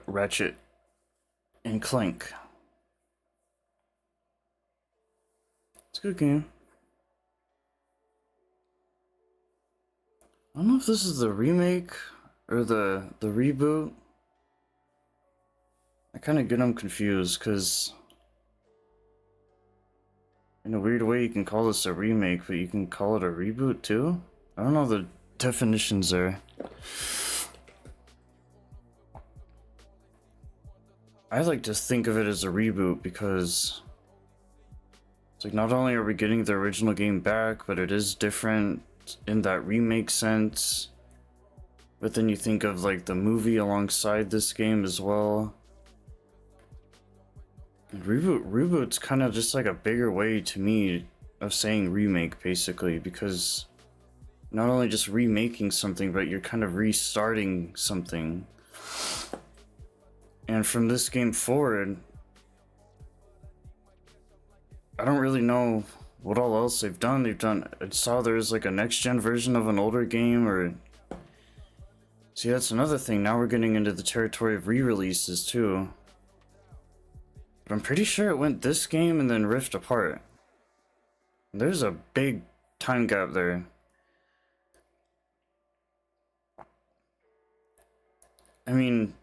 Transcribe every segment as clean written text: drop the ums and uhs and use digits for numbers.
Ratchet and Clank. It's a good game. I don't know if this is the remake or the reboot. I kind of get them confused because in a weird way you can call this a remake, but you can call it a reboot too? I don't know the definitions there. I like to think of it as a reboot because it's like not only are we getting the original game back, but it is different in that remake sense. But then you think of like the movie alongside this game as well. And reboot's kind of just like a bigger way to me of saying remake basically, because not only just remaking something, but you're kind of restarting something. And from this game forward, I don't really know what all else they've done. I saw there's like a next gen version of an older game, or see, that's another thing. Now we're getting into the territory of re-releases too. But I'm pretty sure it went this game and then Rift Apart. There's a big time gap there. I mean,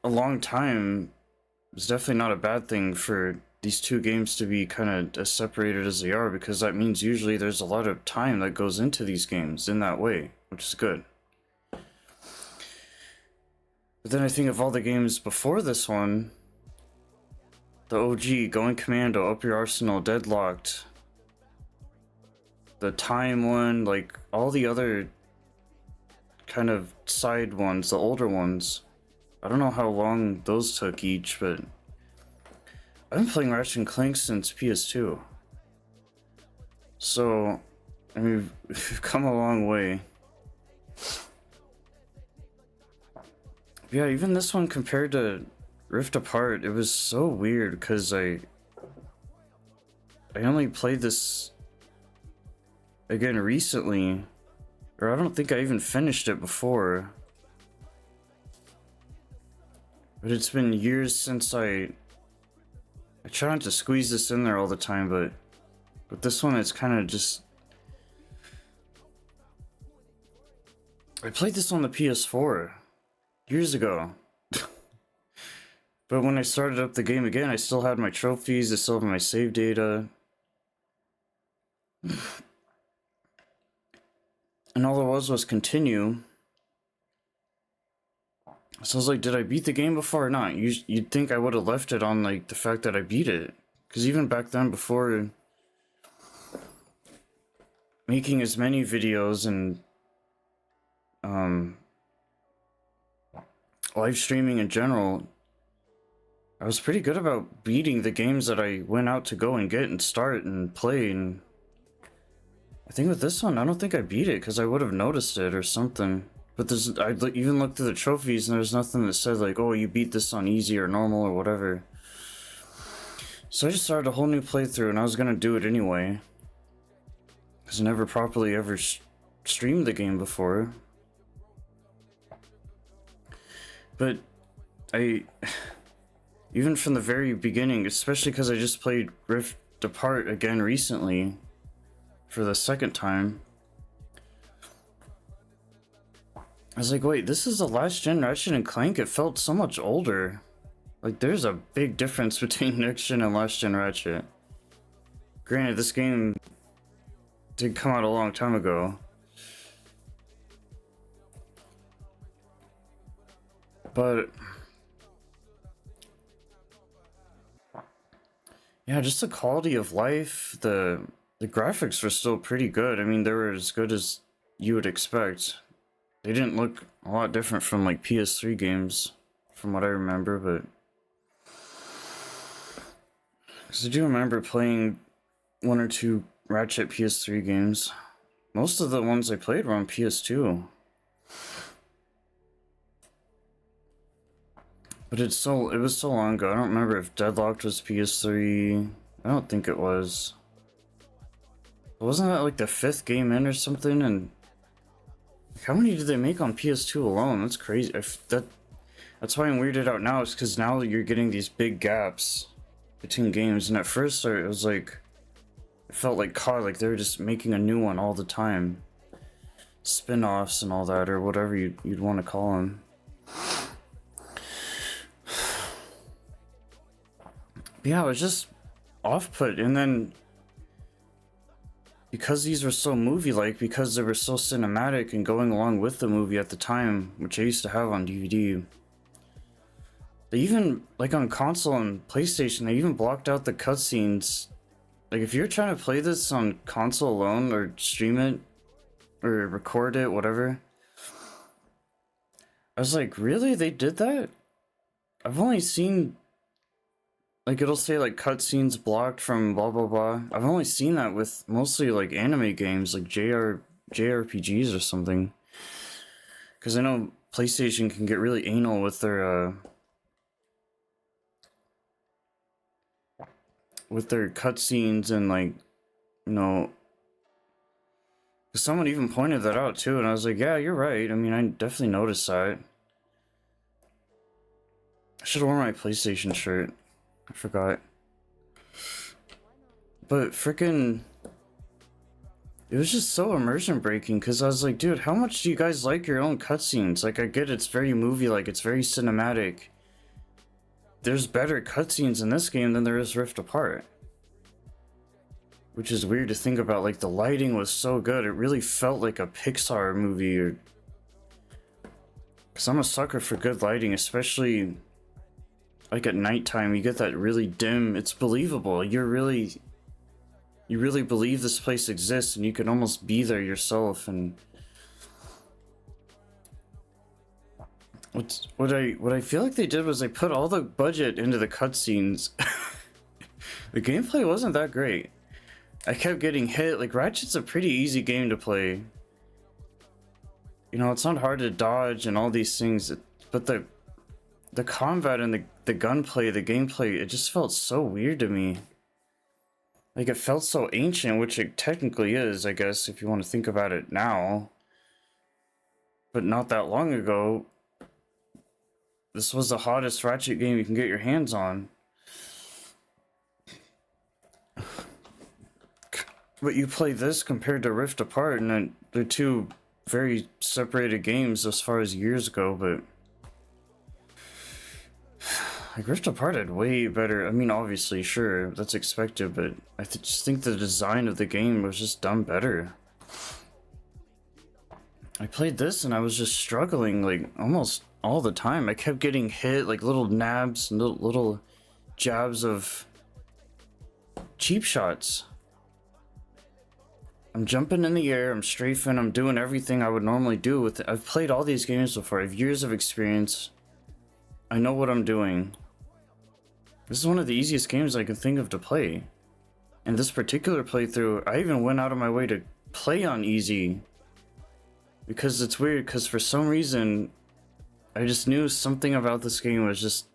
a long time is definitely not a bad thing for these two games to be kind of as separated as they are, because that means usually there's a lot of time that goes into these games in that way, which is good. But then I think of all the games before this one, the OG, Going Commando, Up Your Arsenal, Deadlocked, the Time one, like all the other kind of side ones, the older ones. I don't know how long those took each, but I've been playing Ratchet and Clank since PS2. So, I mean, we've come a long way. Yeah, even this one compared to Rift Apart, it was so weird because I only played this again recently, or I don't think I even finished it before. But it's been years since I try not to squeeze this in there all the time, but this one it's kind of just, I played this on the PS4 years ago. But when I started up the game again, I still had my trophies, I still have my save data. And all there was continue. So I was like, did I beat the game before or not? You'd think I would have left it on like the fact that I beat it. Because even back then, before making as many videos and live streaming in general, I was pretty good about beating the games that I went out to go and get and start and play. And I think with this one, I don't think I beat it because I would have noticed it or something. But I even looked through the trophies and there's nothing that said like, oh, you beat this on easy or normal or whatever. So I just started a whole new playthrough and I was gonna do it anyway, because I never properly ever streamed the game before. But even from the very beginning, especially because I just played Rift Apart again recently for the second time, I was like, wait, this is the last gen Ratchet and Clank? It felt so much older. Like, there's a big difference between next gen and last gen Ratchet. Granted, this game did come out a long time ago. But yeah, just the quality of life, the graphics were still pretty good. I mean, they were as good as you would expect. They didn't look a lot different from like PS3 games, from what I remember, but because I do remember playing one or two Ratchet PS3 games. Most of the ones I played were on PS2. But it was so long ago. I don't remember if Deadlocked was PS3. I don't think it was. Wasn't that like the 5th game in or something? And how many did they make on PS2 alone? That's crazy. That's why I'm weirded out now, is because now you're getting these big gaps between games, and at first it was like, it felt like COD, like they were just making a new one all the time. Spin-offs and all that, or whatever you'd want to call them. But yeah, it was just off-put, and then because these were so movie-like, because they were so cinematic and going along with the movie at the time, which I used to have on DVD, they even, like on console and PlayStation, they even blocked out the cutscenes. Like if you're trying to play this on console alone, or stream it, or record it, whatever, I was like, really? They did that? I've only seen, like, it'll say like cutscenes blocked from blah blah blah. I've only seen that with mostly like anime games, like JRPGs or something. Because I know PlayStation can get really anal with their cutscenes, and like, you know, someone even pointed that out too, and I was like, yeah, you're right. I mean, I definitely noticed that. I should have worn my PlayStation shirt. I forgot. But freaking, it was just so immersion breaking, because I was like, dude, how much do you guys like your own cutscenes? Like, I get it's very movie-like, it's very cinematic. There's better cutscenes in this game than there is Rift Apart. Which is weird to think about. Like, the lighting was so good, it really felt like a Pixar movie. Or, because I'm a sucker for good lighting, especially like at nighttime. You get that really dim, it's believable. You really believe this place exists, and you can almost be there yourself. And what I feel like they did was they put all the budget into the cutscenes. The gameplay wasn't that great. I kept getting hit. Like, Ratchet's a pretty easy game to play. You know, it's not hard to dodge and all these things, but the combat and the gunplay, the gameplay, it just felt so weird to me. Like, it felt so ancient, which it technically is, I guess, if you want to think about it now. But not that long ago, this was the hottest Ratchet game you can get your hands on. But you play this compared to Rift Apart, and they're two very separated games as far as years go, but like, Rift Apart had way better, I mean, obviously, sure, that's expected, but I just think the design of the game was just done better. I played this and I was just struggling, like, almost all the time. I kept getting hit, like little nabs and little jabs of cheap shots. I'm jumping in the air, I'm strafing, I'm doing everything I would normally do with it. I've played all these games before, I have years of experience. I know what I'm doing. This is one of the easiest games I can think of to play. And this particular playthrough, I even went out of my way to play on easy. Because it's weird, because for some reason, I just knew something about this game was just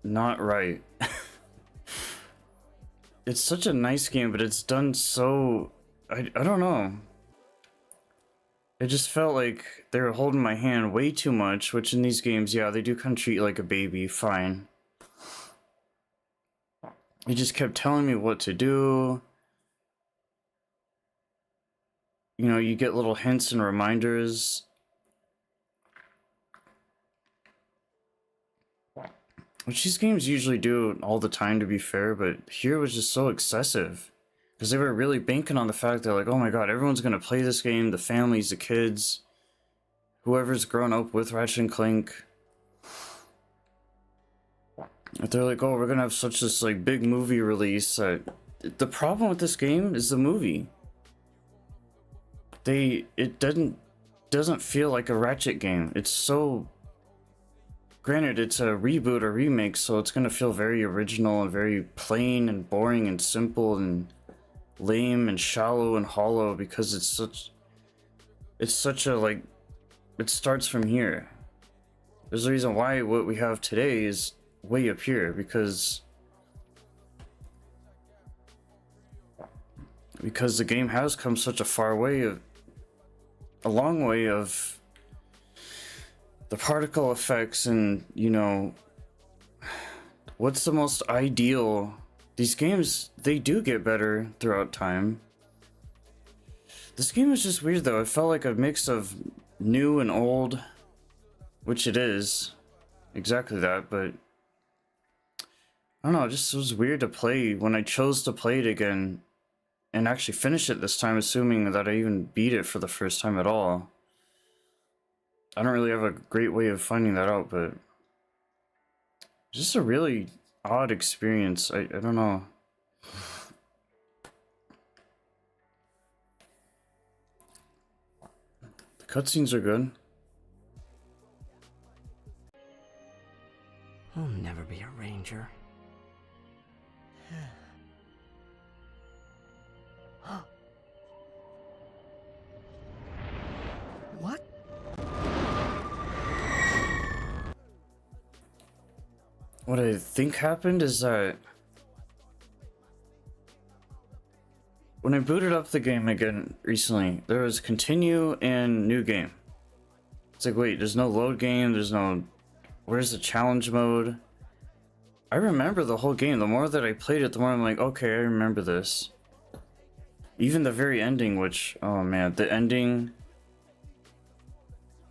not right. It's such a nice game, but it's done so... I don't know. It just felt like they were holding my hand way too much, which in these games, yeah, they do kind of treat you like a baby, fine. They just kept telling me what to do. You know, you get little hints and reminders. Which these games usually do all the time, to be fair, but here was just so excessive. Because they were really banking on the fact that, like, oh my god, everyone's going to play this game, the families, the kids, whoever's grown up with Ratchet and Clank. They're like, oh, we're going to have such this, like, big movie release. The problem with this game is the movie. It doesn't feel like a Ratchet game. It's so... Granted, it's a reboot or remake, so it's going to feel very original and very plain and boring and simple and lame and shallow and hollow, because it's such a, like, it starts from here. There's a reason why what we have today is way up here, because the game has come such a long way of the particle effects and, you know, what's the most ideal. These games, they do get better throughout time. This game is just weird though. It felt like a mix of new and old, which it is. Exactly that, but I don't know, it just was weird to play when I chose to play it again and actually finish it this time, assuming that I even beat it for the first time at all. I don't really have a great way of finding that out, but just a really odd experience. I don't know. The cutscenes are good. I'll never be a ranger. What? What I think happened is that when I booted up the game again recently, there was continue and new game. It's like, wait, there's no load game, there's no... Where's the challenge mode? I remember the whole game. The more that I played it, the more I'm like, okay, I remember this. Even the very ending, which, oh man, the ending...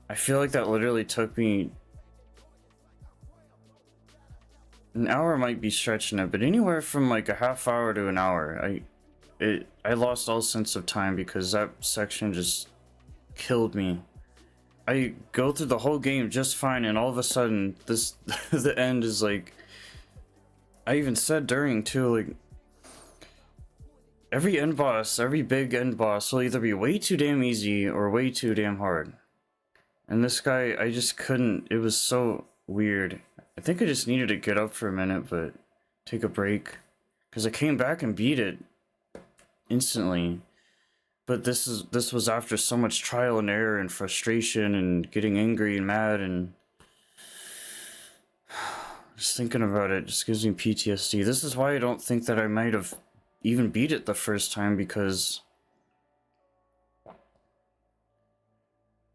I feel like that literally took me... An hour might be stretching it, but anywhere from like a half hour to an hour. I lost all sense of time because that section just killed me. I go through the whole game just fine, and all of a sudden, this the end is like... I even said during too, like... Every end boss, every big end boss will either be way too damn easy or way too damn hard. And this guy, I just couldn't... It was so weird. I think I just needed to get up for a minute, but take a break. Because I came back and beat it instantly. But this was after so much trial and error and frustration and getting angry and mad, and just thinking about it just gives me PTSD. This is why I don't think that I might have even beat it the first time, because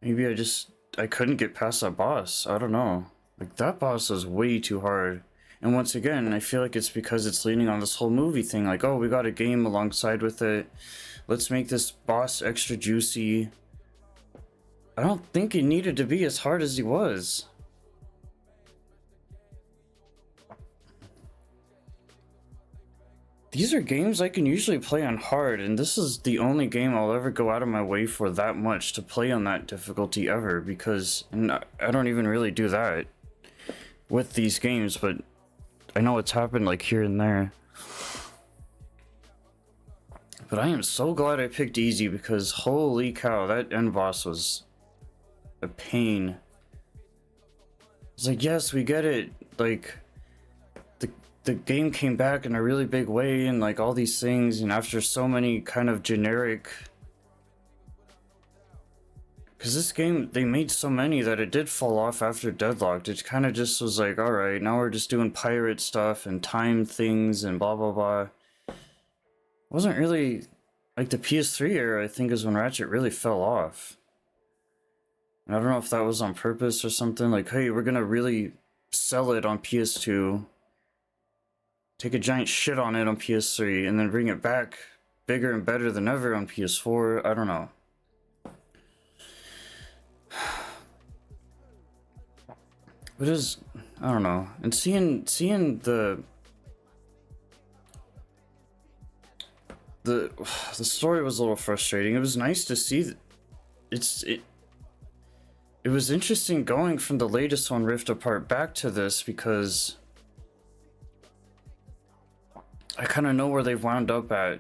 maybe I couldn't get past that boss. I don't know. Like, that boss is way too hard. And once again, I feel like it's because it's leaning on this whole movie thing. Like, oh, we got a game alongside with it. Let's make this boss extra juicy. I don't think it needed to be as hard as he was. These are games I can usually play on hard, and this is the only game I'll ever go out of my way for that much to play on that difficulty ever, because and I don't even really do that with these games, but I know it's happened like here and there. But I am so glad I picked easy, because holy cow, that end boss was a pain. It's like, yes, we get it, like the game came back in a really big way and like all these things, and after so many kind of generic, because this game, they made so many that it did fall off after Deadlocked. It kind of just was like, alright, now we're just doing pirate stuff and time things and blah blah blah. It wasn't really like the PS3 era, I think, is when Ratchet really fell off. And I don't know if that was on purpose or something, like, hey, we're gonna really sell it on PS2, take a giant shit on it on PS3, and then bring it back bigger and better than ever on PS4. I don't know. But I don't know. And seeing the story was a little frustrating. It was nice to see it was interesting going from the latest one, Rift Apart, back to this, because I kind of know where they've wound up at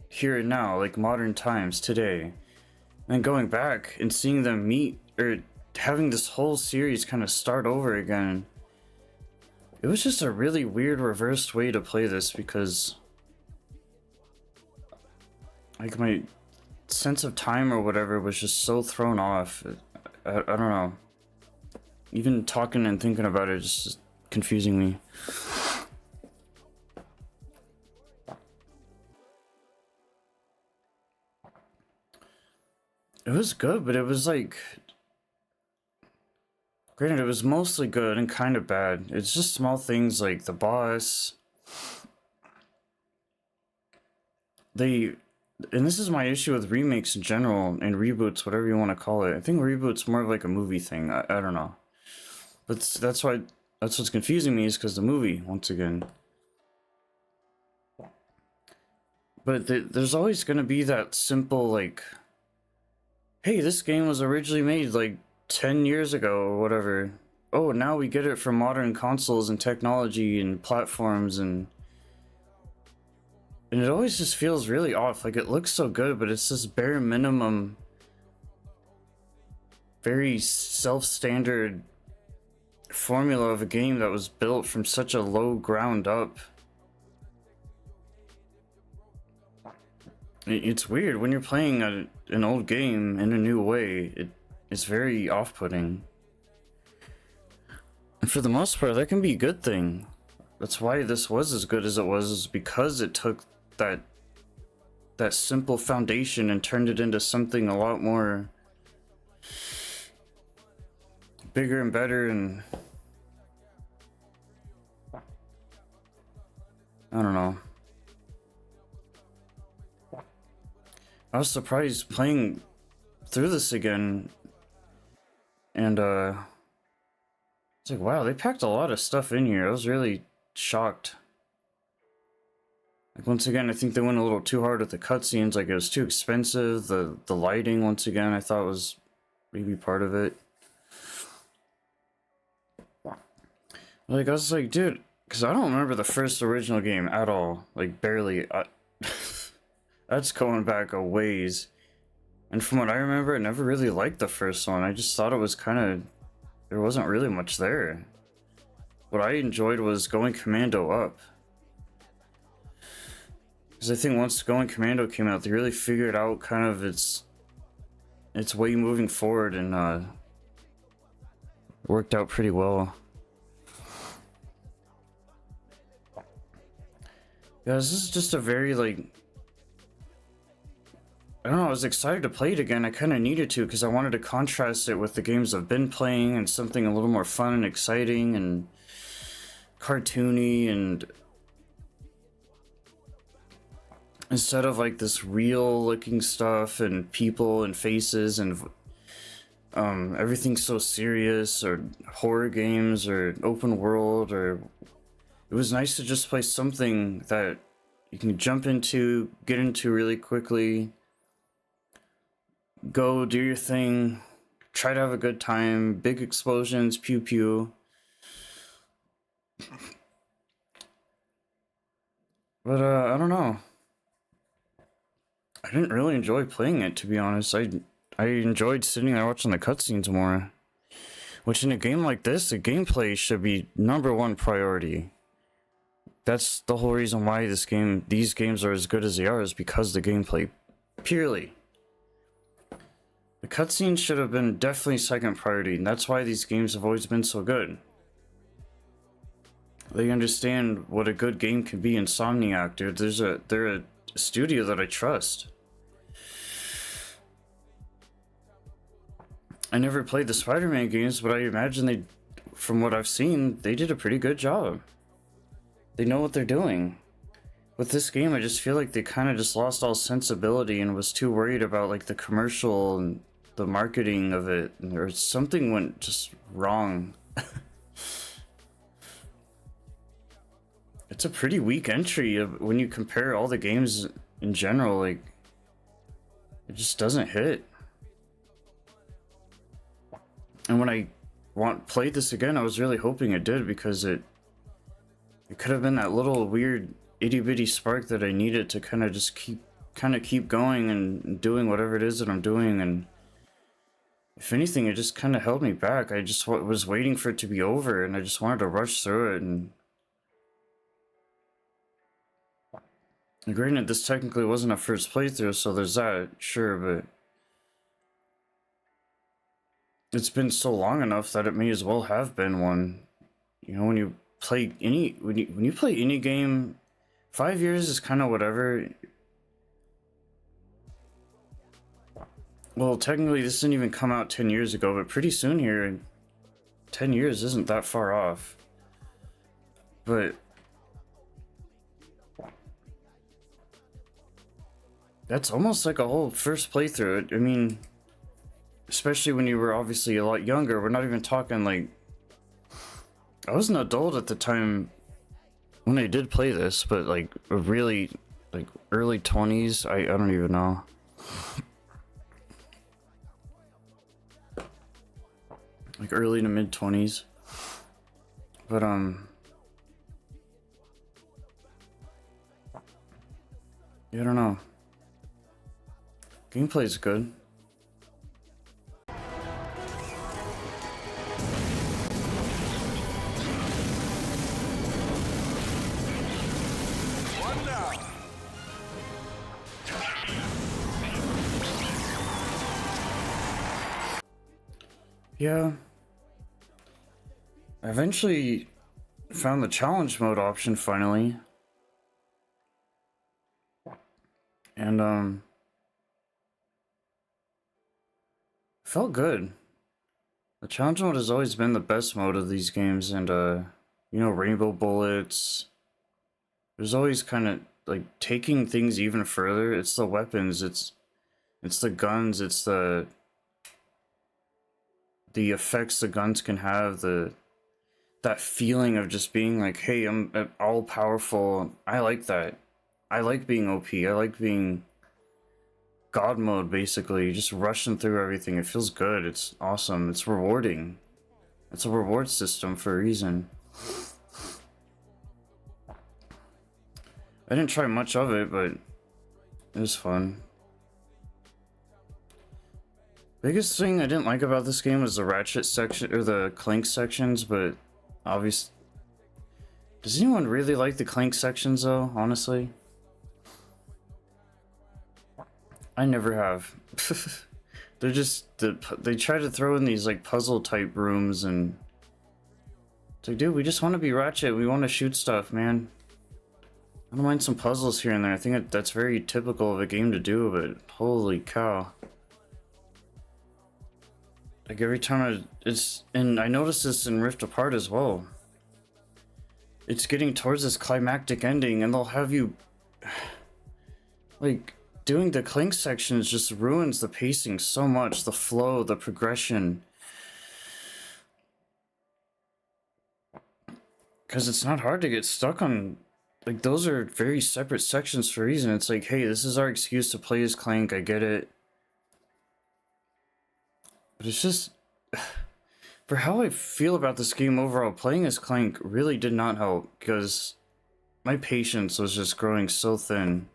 here and now, like modern times, today. And going back and seeing them meet, or having this whole series kind of start over again, it was just a really weird reversed way to play this, because like my sense of time or whatever was just so thrown off. I don't know. Even talking and thinking about it is just confusing me. It was good, but it was like... Granted, it was mostly good and kind of bad. It's just small things like the boss. They, and this is my issue with remakes in general and reboots, whatever you want to call it. I think reboots more of like a movie thing. I don't know, but that's why that's what's confusing me is because the movie once again. But there's always gonna be that simple like, hey, this game was originally made like 10 years ago or whatever. Oh, now we get it from modern consoles and technology and platforms and it always just feels really off. Like it looks so good, but it's this bare minimum, very self-standard formula of a game that was built from such a low ground up. It's weird when you're playing an old game in a new way. It's very off-putting. And for the most part, that can be a good thing. That's why this was as good as it was, is because it took that simple foundation and turned it into something a lot more bigger and better, and I don't know. I was surprised playing through this again, and it's like, wow, they packed a lot of stuff in here. I was really shocked. Like, once again, I think they went a little too hard with the cutscenes. Like, it was too expensive. The lighting, once again, I thought was maybe part of it. Like, I was like, dude, because I don't remember the first original game at all. Like, barely. That's going back a ways. And from what I remember, I never really liked the first one. I just thought it was kind of... there wasn't really much there. What I enjoyed was going commando up. Because I think once Going Commando came out, they really figured out kind of its way moving forward, and worked out pretty well. Guys, this is just a very, like... I don't know, I was excited to play it again. I kind of needed to, because I wanted to contrast it with the games I've been playing, and something a little more fun and exciting and cartoony, and instead of like this real looking stuff and people and faces and everything's so serious, or horror games or open world, or it was nice to just play something that you can jump into, get into really quickly, go do your thing, try to have a good time, big explosions, pew pew. But I don't know. I didn't really enjoy playing it, to be honest. I enjoyed sitting there watching the cutscenes more. Which in a game like this, the gameplay should be #1 priority. That's the whole reason why these games are as good as they are, is because the gameplay. Purely. The cutscenes should have been definitely second priority, and that's why these games have always been so good. They understand what a good game can be. Insomniac, dude. They're a studio that I trust. I never played the Spider-Man games, but I imagine from what I've seen, they did a pretty good job. They know what they're doing. With this game, I just feel like they kind of just lost all sensibility and was too worried about like the commercial and the marketing of it, or something went just wrong. It's a pretty weak entry when you compare all the games in general. Like, it just doesn't hit. And when I played this again, I was really hoping it did, because it could have been that little weird itty bitty spark that I needed to kind of just keep going and doing whatever it is that I'm doing. And if anything, it just kind of held me back. I just was waiting for it to be over, and I just wanted to rush through it. And granted, this technically wasn't a first playthrough, so there's that, sure, but it's been so long enough that it may as well have been one. You know, when you play any game, 5 years is kind of whatever. Well, technically this didn't even come out 10 years ago, but pretty soon here, 10 years isn't that far off. But that's almost like a whole first playthrough. I mean, especially when you were obviously a lot younger. We're not even talking like... I was an adult at the time when I did play this, but like really like early 20s. I don't even know. Like early to mid 20s. But yeah, I don't know. Gameplay's good. Yeah. I eventually found the challenge mode option finally. And felt good. The challenge mode has always been the best mode of these games, and you know, rainbow bullets. There's always kind of like taking things even further. It's the weapons, it's the guns, it's the effects the guns can have, that feeling of just being like, hey, I'm all powerful. I like that. I like being OP. I like being God mode, basically, just rushing through everything. It feels good. It's awesome. It's rewarding. It's a reward system for a reason. I didn't try much of it, but it was fun. Biggest thing I didn't like about this game was the Ratchet section, or the Clank sections, but obviously... Does anyone really like the Clank sections, though, honestly? I never have. They're just... They try to throw in these, like, puzzle-type rooms, and... It's like, dude, we just want to be Ratchet. We want to shoot stuff, man. I don't mind some puzzles here and there. I think that's very typical of a game to do, but holy cow. Like, every time and I noticed this in Rift Apart as well. It's getting towards this climactic ending, and they'll have you... Like, doing the Clank sections just ruins the pacing so much. The flow, the progression. Because it's not hard to get stuck on... Like, those are very separate sections for a reason. It's like, hey, this is our excuse to play as Clank, I get it. But it's just... For how I feel about this game overall, playing as Clank really did not help, because my patience was just growing so thin.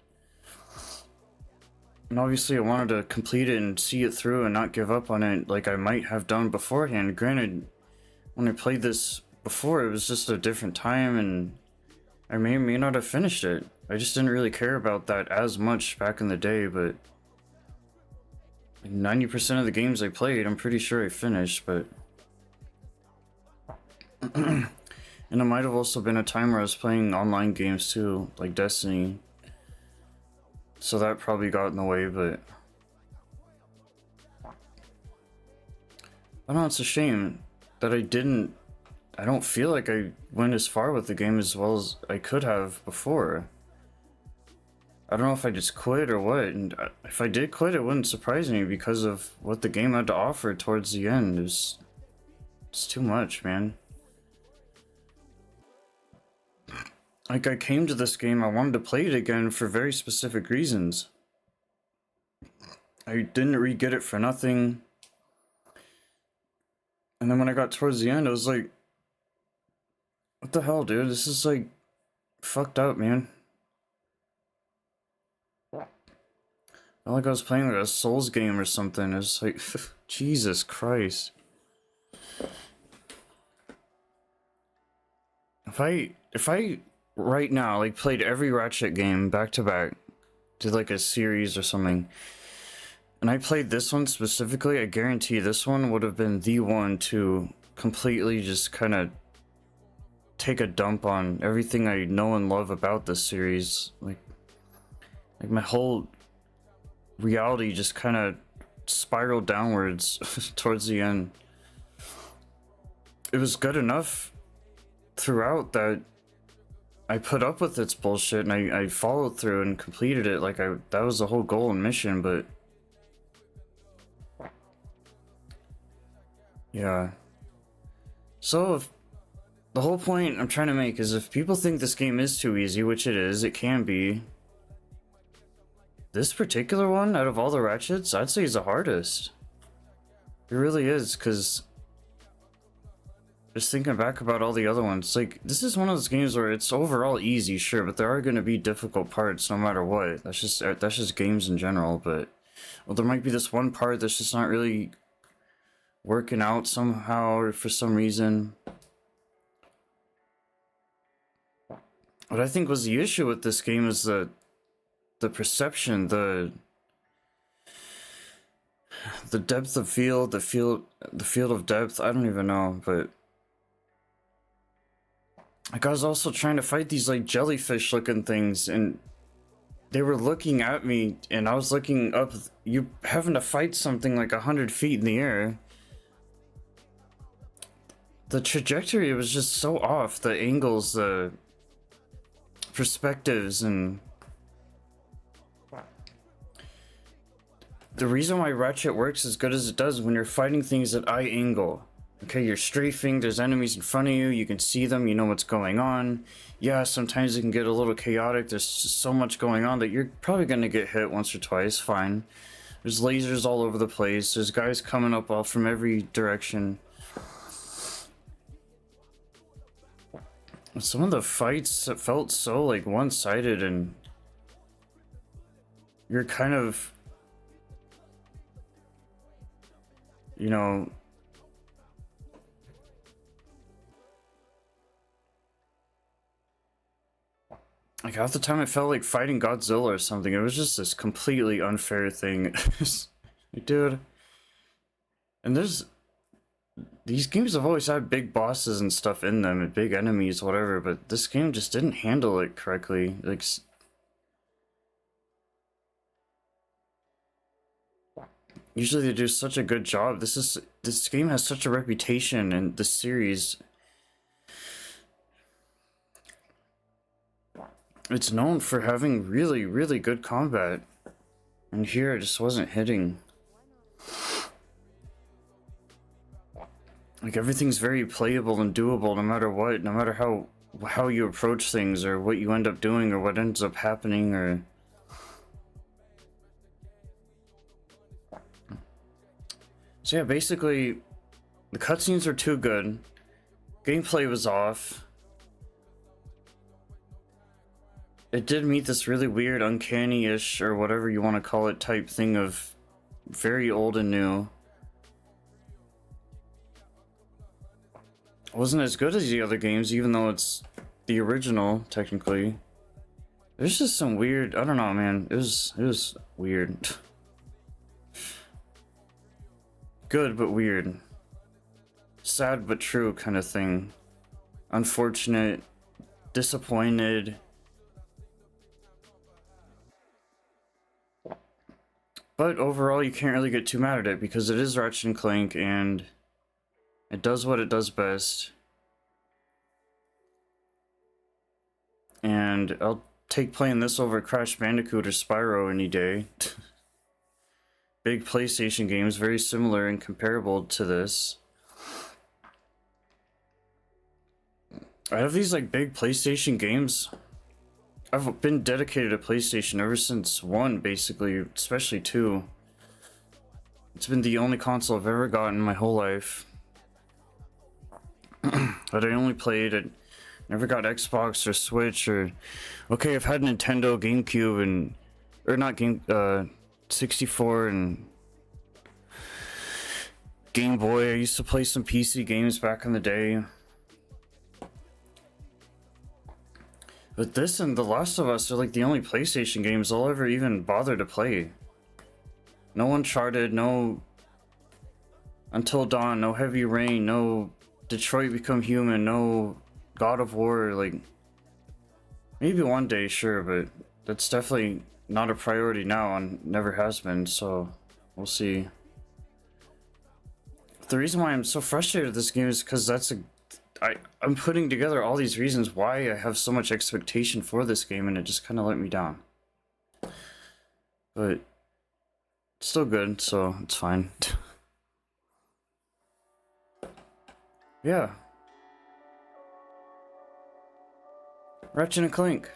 And obviously I wanted to complete it and see it through and not give up on it like I might have done beforehand. Granted, when I played this before, it was just a different time, and I may or may not have finished it. I just didn't really care about that as much back in the day, but... 90% of the games I played, I'm pretty sure I finished, but... And it might have also been a time where I was playing online games too, like Destiny. So that probably got in the way, but... I don't know, it's a shame that I don't feel like I went as far with the game as well as I could have before. I don't know if I just quit or what, and if I did quit, it wouldn't surprise me because of what the game had to offer towards the end. It's too much, man. Like, I came to this game, I wanted to play it again for very specific reasons. I didn't re-get it for nothing. And then when I got towards the end, I was like, what the hell, dude? This is like fucked up, man. Not like I was playing like a Souls game or something. It's like, Jesus Christ. If I right now like played every Ratchet game back to back, did like a series or something, and I played this one specifically, I guarantee this one would have been the one to completely just kind of take a dump on everything I know and love about this series. Like my whole reality just kind of spiraled downwards towards the end. it was good enough throughout that I put up with its bullshit and I followed through and completed it. Like that was the whole goal and mission, but yeah. So if the whole point I'm trying to make is if people think this game is too easy, which it is, it can be. This particular one, out of all the Ratchets, I'd say is the hardest. It really is, because just thinking back about all the other ones, like, this is one of those games where it's overall easy, sure, but there are going to be difficult parts no matter what. That's just games in general, but, well, there might be this one part that's just not really working out somehow or for some reason. What I think was the issue with this game is the perception, the depth of field, the field of depth, I don't even know, but like I was also trying to fight these like jellyfish looking things and they were looking at me and I was looking up, you having to fight something like 100 feet in the air. The trajectory was just so off, the angles, the perspectives, and the reason why Ratchet works as good as it does when you're fighting things at eye angle. Okay, you're strafing, there's enemies in front of you, you can see them, you know what's going on. Yeah, sometimes it can get a little chaotic, there's just so much going on that you're probably gonna get hit once or twice, fine. There's lasers all over the place, there's guys coming up all from every direction. Some of the fights felt so like one-sided and you're kind of, you know, like half the time it felt like fighting Godzilla or something. It was just this completely unfair thing. Dude. And these games have always had big bosses and stuff in them, and big enemies, whatever, but this game just didn't handle it correctly. Like, usually they do such a good job. This game has such a reputation in the series. It's known for having really, really good combat. And here it just wasn't hitting. Like everything's very playable and doable no matter what, no matter how you approach things or what you end up doing or what ends up happening or so yeah, basically the cutscenes are too good. Gameplay was off. It did meet this really weird, uncanny-ish, or whatever you want to call it, type thing of very old and new. It wasn't as good as the other games, even though it's the original, technically. There's just some weird, I don't know, man. It was weird. Good, but weird. Sad, but true kind of thing. Unfortunate. Disappointed. But overall, you can't really get too mad at it because it is Ratchet and Clank and it does what it does best. And I'll take playing this over Crash Bandicoot or Spyro any day. Big PlayStation games, very similar and comparable to this. I have these like big PlayStation games. I've been dedicated to PlayStation ever since 1, basically, especially 2. It's been the only console I've ever gotten in my whole life. But I only played it, never got Xbox or Switch or... Okay, I've had Nintendo, GameCube, and... Or not Game... 64 and... Game Boy. I used to play some PC games back in the day. But this and The Last of Us are like the only PlayStation games I'll ever even bother to play. No Uncharted, no Until Dawn, no Heavy Rain, no Detroit Become Human, no God of War, like... Maybe one day, sure, but that's definitely not a priority now and never has been, so we'll see. the reason why I'm so frustrated with this game is because I'm putting together all these reasons why I have so much expectation for this game, and it just kind of let me down. But it's still good, so it's fine. Yeah. Ratchet and Clank.